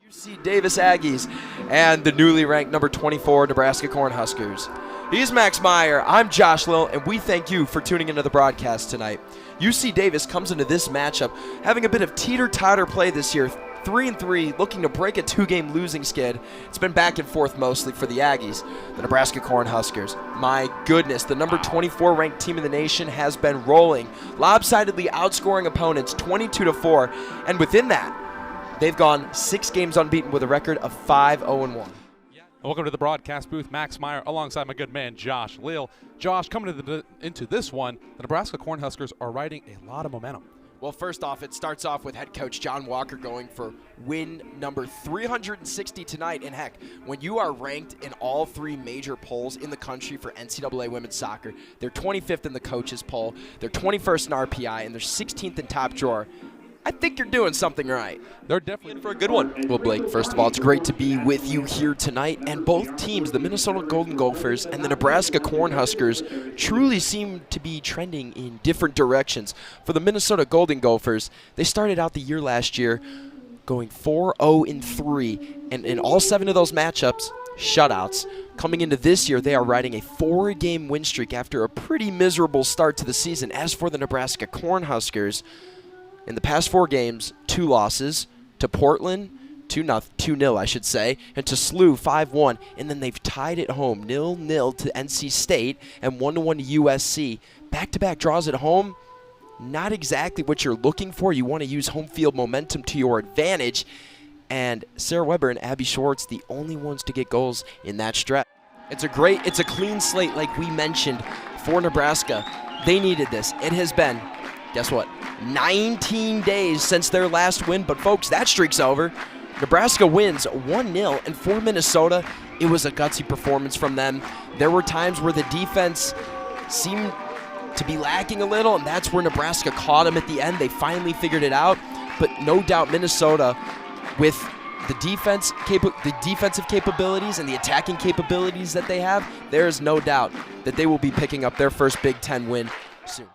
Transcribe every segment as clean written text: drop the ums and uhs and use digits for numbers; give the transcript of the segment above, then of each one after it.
UC Davis Aggies and the newly ranked number 24 Nebraska Cornhuskers. He's Max Meyer, I'm Josh Lill, and we thank you for tuning into the broadcast tonight. UC Davis comes into this matchup having a bit of teeter-totter play this year, 3-3, looking to break a two-game losing skid. It's been back and forth mostly for the Aggies, the Nebraska Cornhuskers. My goodness, the number 24 ranked team in the nation has been rolling, lopsidedly outscoring opponents 22-4, and within that, they've gone 6 games unbeaten with a record of 5-0-1. Welcome to the broadcast booth. Max Meyer alongside my good man Josh Lill. Josh, coming into this one, the Nebraska Cornhuskers are riding a lot of momentum. Well, first off, it starts off with head coach John Walker going for win number 360 tonight. And heck, when you are ranked in all 3 major polls in the country for NCAA women's soccer, they're 25th in the coaches poll, they're 21st in RPI, and they're 16th in top drawer. I think you're doing something right. They're definitely in for a good one. Well, Blake, first of all, it's great to be with you here tonight. And both teams, the Minnesota Golden Gophers and the Nebraska Cornhuskers, truly seem to be trending in different directions. For the Minnesota Golden Gophers, they started out the year last year going 4-0-3, and in all 7 of those matchups, shutouts. Coming into this year, they are riding a 4-game win streak after a pretty miserable start to the season. As for the Nebraska Cornhuskers, in the past 4 games, 2 losses to Portland, 2-0 I should say, and to SLU 5-1, and then they've tied at home 0-0 to NC State and 1-1 to USC. Back-to-back draws at home, not exactly what you're looking for. You want to use home field momentum to your advantage, and Sarah Weber and Abby Schwartz, the only ones to get goals in that stretch. It's a clean slate like we mentioned for Nebraska. They needed this. It has been, guess what, 19 days since their last win, but folks, that streak's over. Nebraska wins 1-0, and for Minnesota, it was a gutsy performance from them. There were times where the defense seemed to be lacking a little, and that's where Nebraska caught them at the end. They finally figured it out, but no doubt Minnesota, with the defensive capabilities and the attacking capabilities that they have, there is no doubt that they will be picking up their first Big Ten win soon.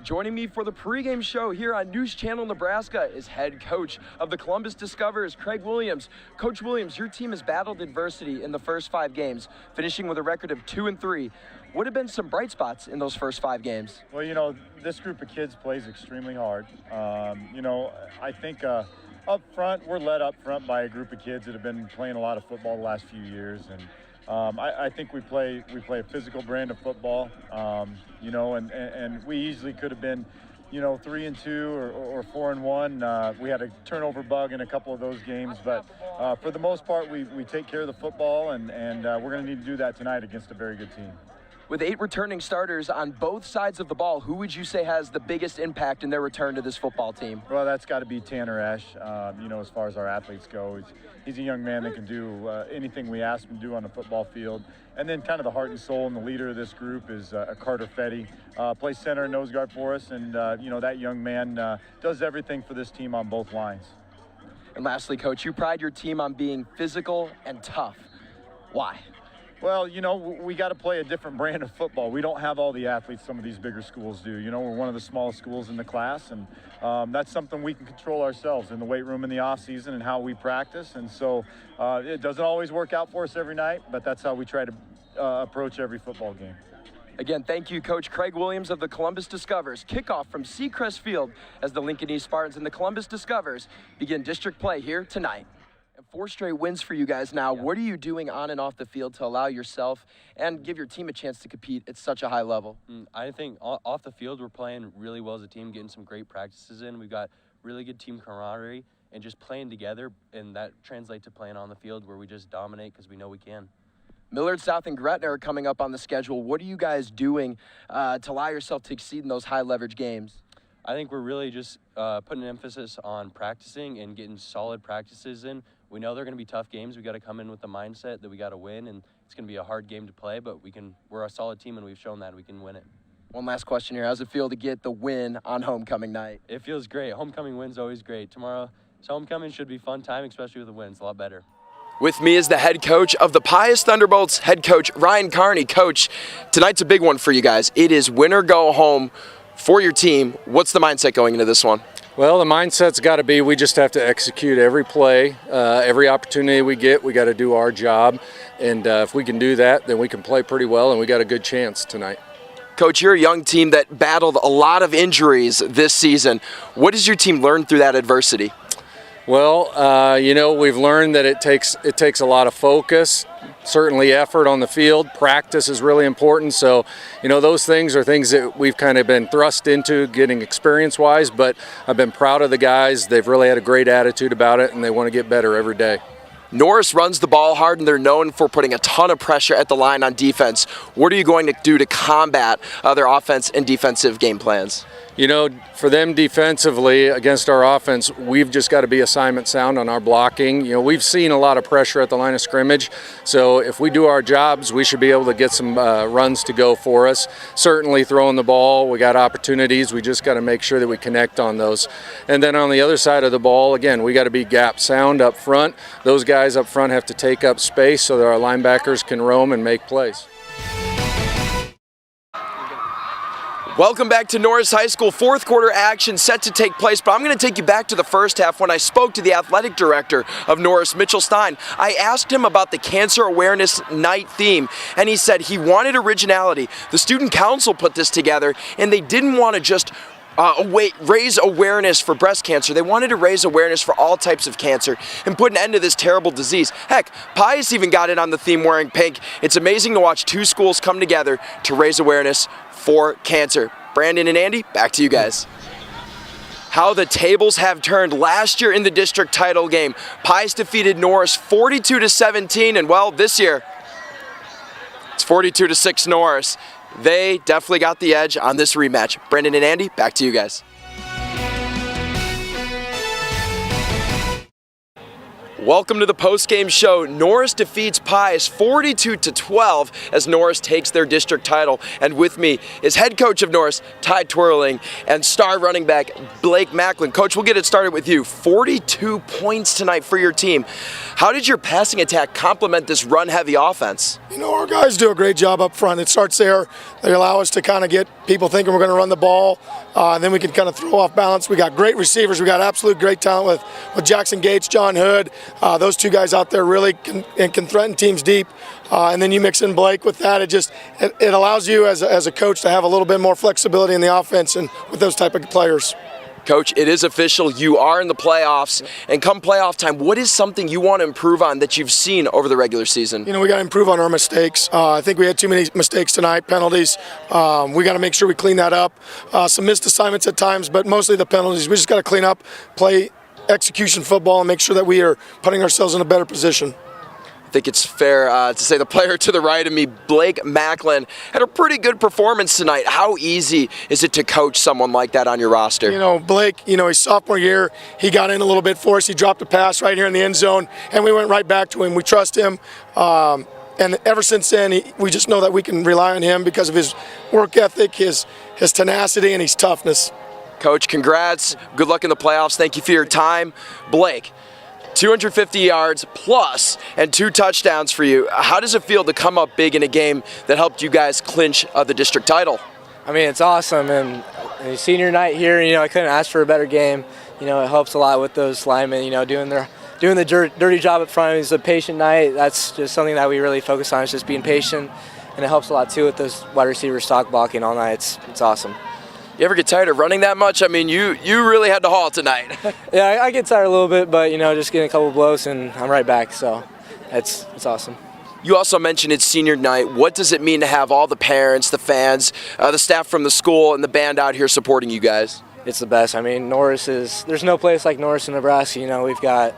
Joining me for the pregame show here on News Channel Nebraska is head coach of the Columbus Discoverers, Craig Williams. Coach Williams, your team has battled adversity in the first 5 games, finishing with a record of 2-3. What have been some bright spots in those first 5 games? Well, this group of kids plays extremely hard. I think up front, we're led up front by a group of kids that have been playing a lot of football the last few years, and I think we play a physical brand of football, and we easily could have been, 3-2 or 4-1. We had a turnover bug in a couple of those games, but for the most part, we take care of the football, and we're going to need to do that tonight against a very good team. With 8 returning starters on both sides of the ball, who would you say has the biggest impact in their return to this football team? Well, that's got to be Tanner Esch. As far as our athletes go, he's a young man that can do anything we ask him to do on the football field. And then kind of the heart and soul and the leader of this group is Carter Fetty. Plays center and nose guard for us, and that young man does everything for this team on both lines. And lastly, Coach, you pride your team on being physical and tough. Why? Well, we got to play a different brand of football. We don't have all the athletes some of these bigger schools do. We're one of the smallest schools in the class, and that's something we can control ourselves in the weight room in the off season and how we practice. And so it doesn't always work out for us every night, but that's how we try to approach every football game. Again, thank you, Coach Craig Williams of the Columbus Discoverers. Kickoff from Seacrest Field as the Lincoln East Spartans and the Columbus Discoverers begin district play here tonight. 4 straight wins for you guys now. What are you doing on and off the field to allow yourself and give your team a chance to compete at such a high level? I think off the field we're playing really well as a team, getting some great practices in. We've got really good team camaraderie and just playing together, and that translates to playing on the field where we just dominate because we know we can. Millard South and Gretna are coming up on the schedule. What are you guys doing to allow yourself to exceed in those high-leverage games? I think we're really just putting an emphasis on practicing and getting solid practices in. We know they're going to be tough games. We got to come in with the mindset that we got to win, and it's going to be a hard game to play, but we're a solid team, and we've shown that we can win it. One last question here. How's it feel to get the win on homecoming night? It feels great. Homecoming win's always great. Tomorrow's homecoming should be a fun time, especially with a win. It's a lot better. With me is the head coach of the Pius Thunderbolts, head coach Ryan Carney. Coach, tonight's a big one for you guys. It is win or go home for your team. What's the mindset going into this one? Well, the mindset's got to be we just have to execute every play, every opportunity we get. We got to do our job, and if we can do that, then we can play pretty well, and we got a good chance tonight. Coach, you're a young team that battled a lot of injuries this season. What does your team learn through that adversity? Well, we've learned that it takes a lot of focus, certainly effort on the field. Practice is really important. So, those things are things that we've kind of been thrust into getting experience-wise, but I've been proud of the guys. They've really had a great attitude about it, and they want to get better every day. Norris runs the ball hard, and they're known for putting a ton of pressure at the line on defense. What are you going to do to combat their offense and defensive game plans? For them defensively against our offense, we've just got to be assignment sound on our blocking. We've seen a lot of pressure at the line of scrimmage, so if we do our jobs, we should be able to get some runs to go for us. Certainly throwing the ball, we got opportunities. We just got to make sure that we connect on those. And then on the other side of the ball, again, we got to be gap sound up front. Those guys up front have to take up space so that our linebackers can roam and make plays. Welcome back to Norris High School. Fourth quarter action set to take place, but I'm going to take you back to the first half when I spoke to the athletic director of Norris, Mitchell Stein. I asked him about the Cancer Awareness Night theme, and he said he wanted originality. The student council put this together, and they didn't want to just raise awareness for breast cancer. They wanted to raise awareness for all types of cancer and put an end to this terrible disease. Heck, Pius even got in on the theme wearing pink. It's amazing to watch two schools come together to raise awareness for cancer. Brandon and Andy, back to you guys. How the tables have turned. Last year in the district title game, Pius defeated Norris 42-17, and well, this year it's 42-6 Norris. They definitely got the edge on this rematch. Brandon and Andy, back to you guys. Welcome to the post-game show. Norris defeats Pius 42-12 as Norris takes their district title. And with me is head coach of Norris, Ty Twirling, and star running back Blake Macklin. Coach, we'll get it started with you. 42 points tonight for your team. How did your passing attack complement this run-heavy offense? Our guys do a great job up front. It starts there. They allow us to kind of get people thinking we're going to run the ball, and then we can kind of throw off balance. We got great receivers. We got absolute great talent with Jackson Gates, John Hood. Those two guys out there really can threaten teams deep. And then you mix in Blake with that. It allows you as a coach to have a little bit more flexibility in the offense and with those type of players. Coach, it is official. You are in the playoffs. And come playoff time, what is something you want to improve on that you've seen over the regular season? We got to improve on our mistakes. I think we had too many mistakes tonight, penalties. We got to make sure we clean that up. Some missed assignments at times, but mostly the penalties. We just got to clean up, play execution football, and make sure that we are putting ourselves in a better position. I think it's fair to say the player to the right of me, Blake Macklin, had a pretty good performance tonight. How easy is it to coach someone like that on your roster? Blake, his sophomore year, he got in a little bit for us. He dropped a pass right here in the end zone, and we went right back to him. We trust him. And ever since then, we just know that we can rely on him because of his work ethic, his tenacity, and his toughness. Coach, congrats. Good luck in the playoffs. Thank you for your time. Blake, 250 yards plus and 2 touchdowns for you. How does it feel to come up big in a game that helped you guys clinch the district title? I mean, it's awesome, and senior night here, I couldn't ask for a better game. It helps a lot with those linemen, doing the dirty job up front. It's a patient night. That's just something that we really focus on, is just being patient, and it helps a lot too with those wide receivers stock blocking all night. It's awesome. You ever get tired of running that much? I mean, you really had to haul tonight. Yeah, I get tired a little bit, but just getting a couple blows and I'm right back. So it's awesome. You also mentioned it's senior night. What does it mean to have all the parents, the fans, the staff from the school, and the band out here supporting you guys? It's the best. I mean, there's no place like Norris in Nebraska. We've got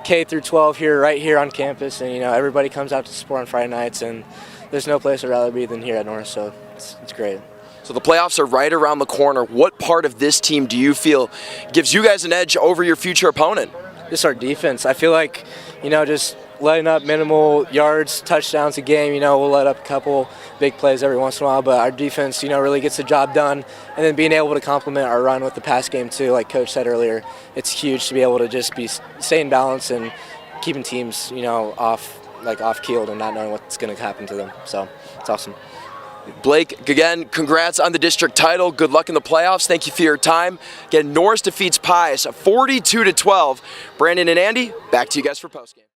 K through 12 right here on campus, and everybody comes out to support on Friday nights, and there's no place I'd rather be than here at Norris. So it's great. So the playoffs are right around the corner. What part of this team do you feel gives you guys an edge over your future opponent? Just our defense. I feel like, just letting up minimal yards, touchdowns a game. We'll let up a couple big plays every once in a while, but our defense, really gets the job done. And then being able to complement our run with the pass game too, like Coach said earlier, it's huge to be able to just stay in balance and keeping teams, off-keeled and not knowing what's going to happen to them. So it's awesome. Blake, again, congrats on the district title. Good luck in the playoffs. Thank you for your time. Again, Norris defeats Pius 42-12. Brandon and Andy, back to you guys for postgame.